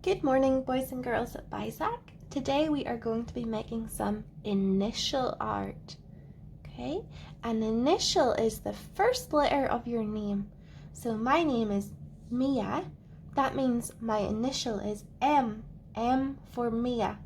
Good morning, boys and girls at BISAC. Today we are going to be making some initial art. Okay, an initial is the first letter of your name. So my name is Mia. That means my initial is M. M for Mia.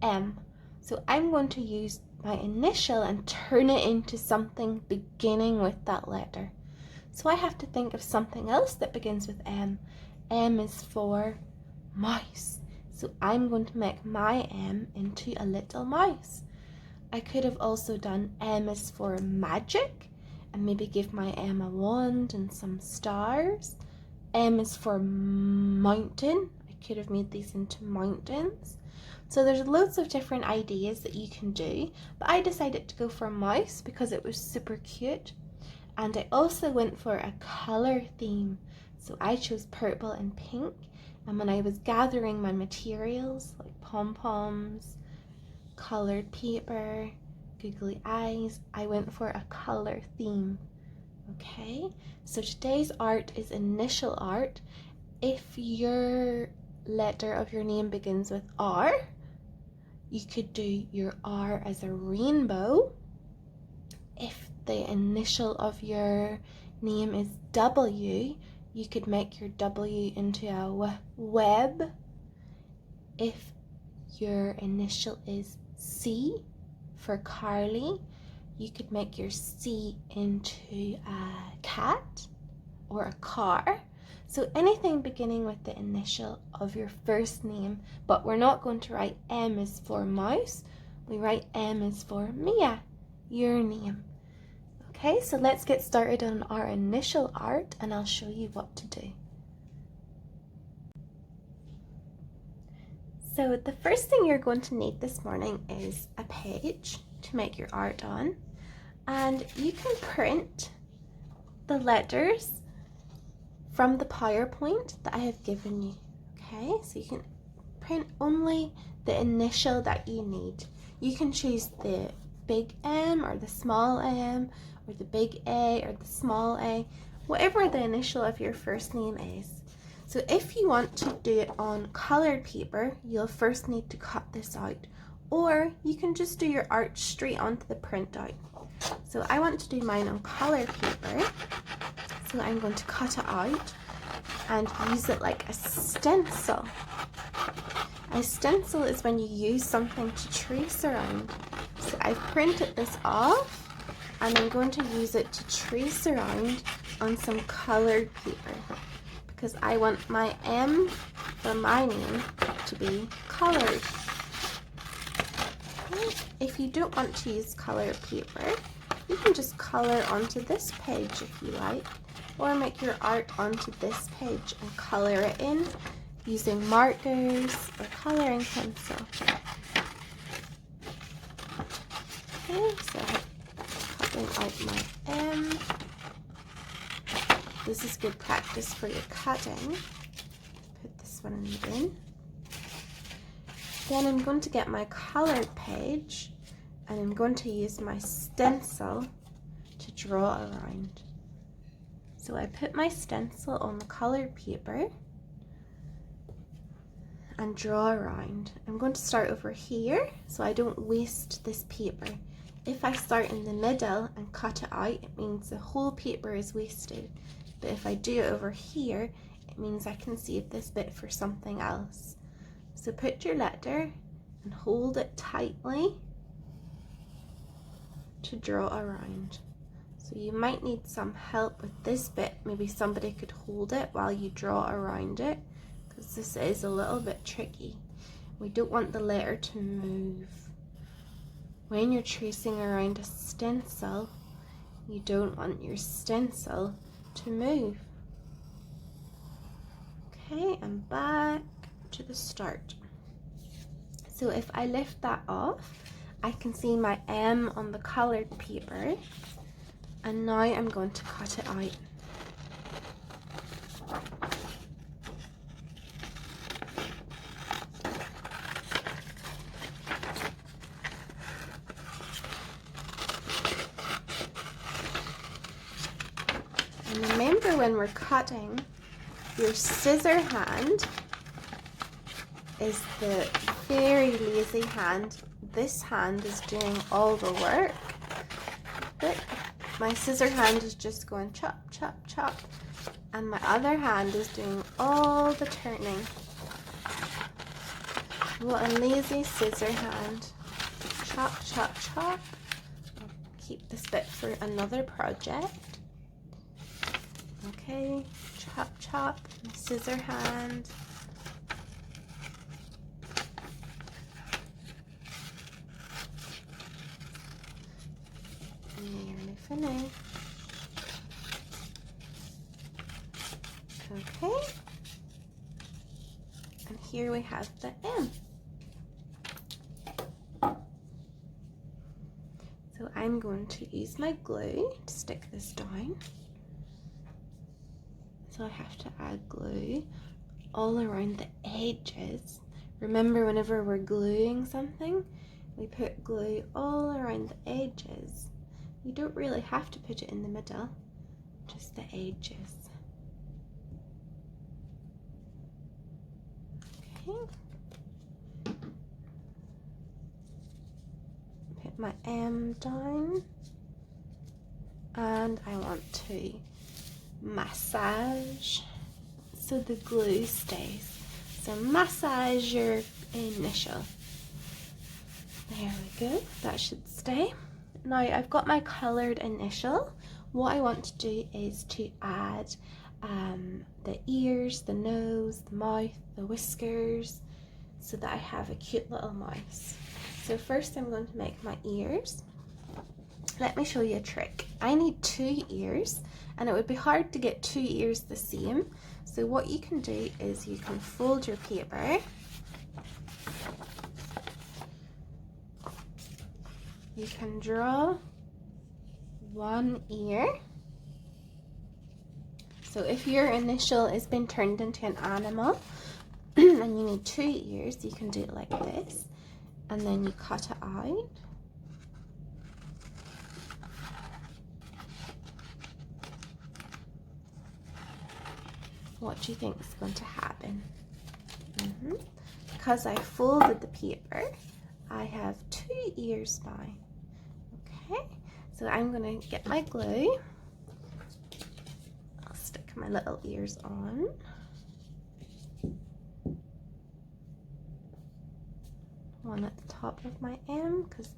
M. So I'm going to use my initial and turn it into something beginning with that letter. So I have to think of something else that begins with M. M is for mouse. So I'm going to make my M into a little mouse. I could have also done M is for magic and maybe give my M a wand and some stars. M is for mountain. I could have made these into mountains. So there's loads of different ideas that you can do, but I decided to go for a mouse because it was super cute. And I also went for a color theme. So I chose purple and pink. And when I was gathering my materials, like pom-poms, colored paper, googly eyes, I went for a color theme. Okay, so today's art is initial art. If your letter of your name begins with R, you could do your R as a rainbow. If the initial of your name is W, you could make your W into a web. If your initial is C for Carly, you could make your C into a cat or a car. So anything beginning with the initial of your first name, but we're not going to write M is for mouse. We write M is for Mia, your name. Okay, so let's get started on our initial art and I'll show you what to do. So the first thing you're going to need this morning is a page to make your art on, and you can print the letters from the PowerPoint that I have given you. Okay, so you can print only the initial that you need. You can choose the big M or the small m, or the big A or the small a, whatever the initial of your first name is. So if you want to do it on colored paper, you'll first need to cut this out, or you can just do your art straight onto the printout. So I want to do mine on colored paper, so I'm going to cut it out and use it like a stencil. A stencil is when you use something to trace around. So I've printed this off and I'm going to use it to trace around on some colored paper because I want my M for my name to be colored. If you don't want to use colored paper, you can just color onto this page if you like, or make your art onto this page and color it in using markers or coloring pencil. Okay, so cutting out my M. This is good practice for your cutting. Put this one in the bin. Then I'm going to get my colored page and I'm going to use my stencil to draw around. So I put my stencil on the colored paper and draw around. I'm going to start over here so I don't waste this paper. If I start in the middle and cut it out, it means the whole paper is wasted. But if I do it over here, it means I can save this bit for something else. So put your letter and hold it tightly to draw around. So you might need some help with this bit. Maybe somebody could hold it while you draw around it, because this is a little bit tricky. We don't want the letter to move. When you're tracing around a stencil, you don't want your stencil to move. Okay, and back to the start. So if I lift that off, I can see my M on the colored paper, and now I'm going to cut it out. And remember, when we're cutting, your scissor hand is the very lazy hand. This hand is doing all the work. But my scissor hand is just going chop, chop, chop. And my other hand is doing all the turning. What a lazy scissor hand. Chop, chop, chop. I'll keep this bit for another project. Okay, chop, chop, my scissor hand. Nearly finished. Okay. And here we have the M. So I'm going to use my glue to stick this down. So I have to add glue all around the edges. Remember, whenever we're gluing something, we put glue all around the edges. You don't really have to put it in the middle, just the edges. Okay. Put my M down, and I want to massage so the glue stays. So massage your initial. There we go, that should stay. Now I've got my coloured initial. What I want to do is to add the ears, the nose, the mouth, the whiskers, so that I have a cute little mouse. So first I'm going to make my ears. Let me show you a trick. I need 2 ears, and it would be hard to get 2 ears the same. So what you can do is you can fold your paper. You can draw 1 ear. So if your initial has been turned into an animal and you need 2 ears, you can do it like this, and then you cut it out. What do you think is going to happen? Because I folded the paper, I have 2 ears now. Okay, so I'm going to get my glue. I'll stick my little ears on. One at the top of my M, because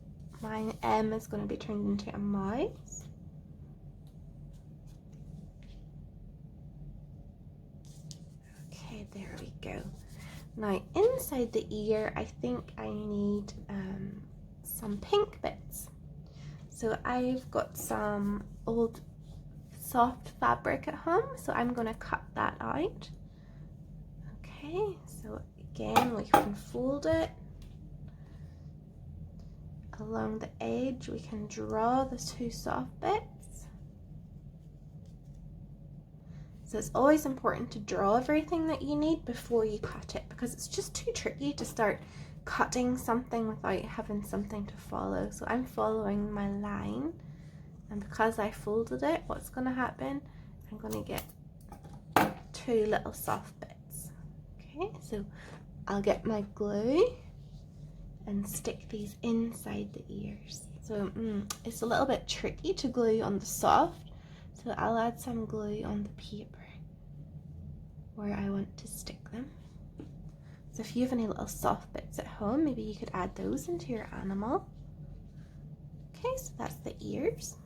my M is going to be turned into a mouse. Okay, there we go. Now inside the ear, I think I need some pink bits. So I've got some old soft fabric at home, so I'm going to cut that out. Okay, so again we can fold it. Along the edge we can draw the 2 soft bits. So it's always important to draw everything that you need before you cut it, because it's just too tricky to start cutting something without having something to follow. So I'm following my line, and because I folded it, what's going to happen? I'm going to get 2 little soft bits. Okay, so I'll get my glue and stick these inside the ears. So it's a little bit tricky to glue on the soft, so I'll add some glue on the paper where I want to stick them. So if you have any little soft bits at home, maybe you could add those into your animal. Okay, so that's the ears.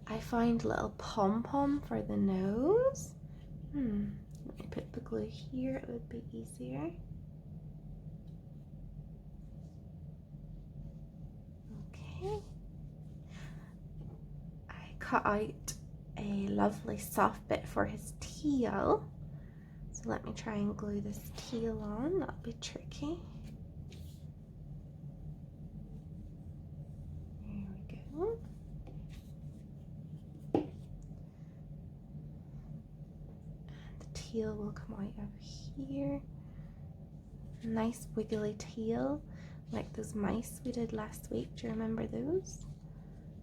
I find a little pom-pom for the nose. Let me put the glue here, it would be easier. Okay. I cut out a lovely soft bit for his tail. So let me try and glue this tail on, that'll be tricky. There we go. And the tail will come out over here. Nice wiggly tail, like those mice we did last week. Do you remember those?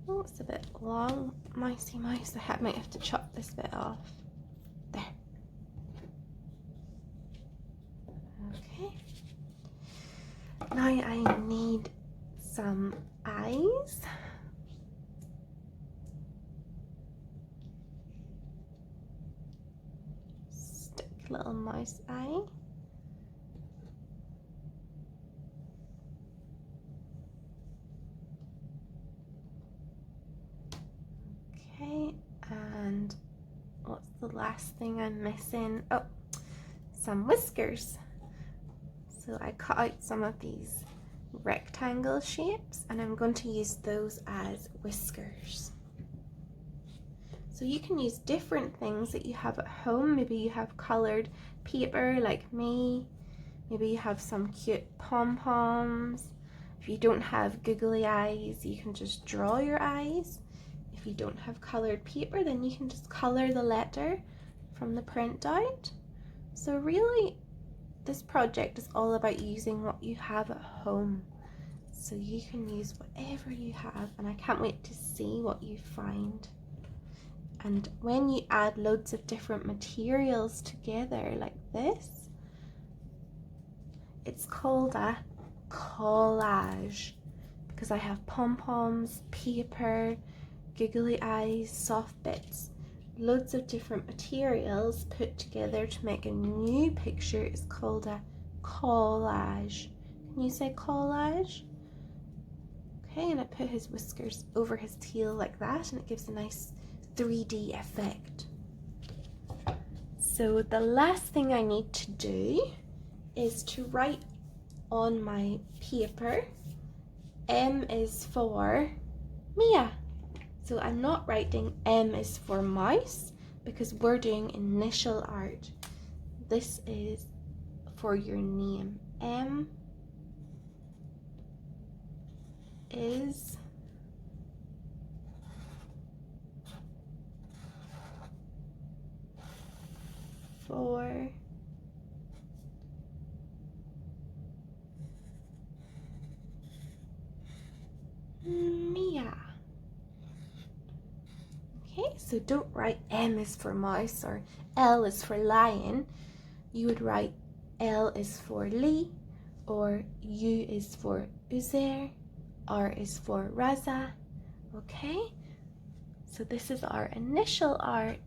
Oh, it's a bit long. Mousey mouse. I might have to chop this bit off. There. I need some eyes. Stick little mouse eye. Okay, and what's the last thing I'm missing? Oh, some whiskers. So I cut out some of these rectangle shapes and I'm going to use those as whiskers. So you can use different things that you have at home. Maybe you have coloured paper like me. Maybe you have some cute pom-poms. If you don't have googly eyes, you can just draw your eyes. If you don't have coloured paper, then you can just colour the letter from the printout. So really, this project is all about using what you have at home. So you can use whatever you have, and I can't wait to see what you find. And when you add loads of different materials together like this, it's called a collage, because I have pom-poms, paper, googly eyes, soft bits, loads of different materials put together to make a new picture is called a collage. Can you say collage? Okay, and I put his whiskers over his tail like that, and it gives a nice 3D effect. So the last thing I need to do is to write on my paper, M is for Mia. So I'm not writing M is for mouse because we're doing initial art. This is for your name. M is for Mia. Okay, so don't write M is for mouse or L is for lion. You would write L is for Lee, or U is for Uzair, R is for Raza. Okay, so this is our initial art.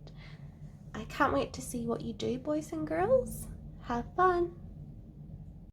I can't wait to see what you do, boys and girls. Have fun!